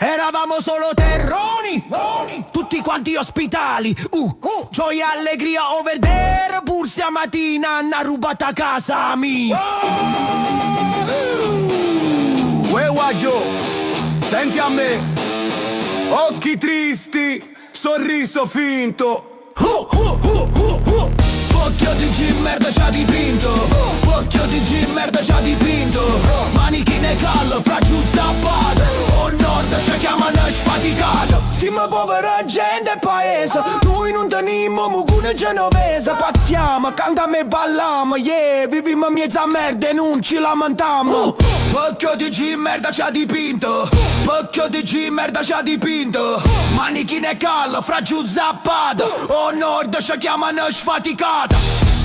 Eravamo solo terroni, tutti quanti ospitali. Gioia, allegria, over there. Pur stamattina hanno rubato a casa mia. Uè guaggio, senti a me. Occhi tristi, sorriso finto. Occhio di G merda c'ha dipinto. Occhio di G merda c'ha dipinto. Manichi ne callo, fra giù zappato. O nord ci chiamano sfaticato. Siamo povera gente e paese. Noi non teniamo mucune genovese. Pazziamo, cantiamo e balliamo. Yeah, viviamo mezza merda e non ci lamentiamo. Occhio di G merda c'ha dipinto. Occhio di G merda c'ha dipinto. Manichi ne callo, fra giù zappato. O nord ci chiamano sfaticata.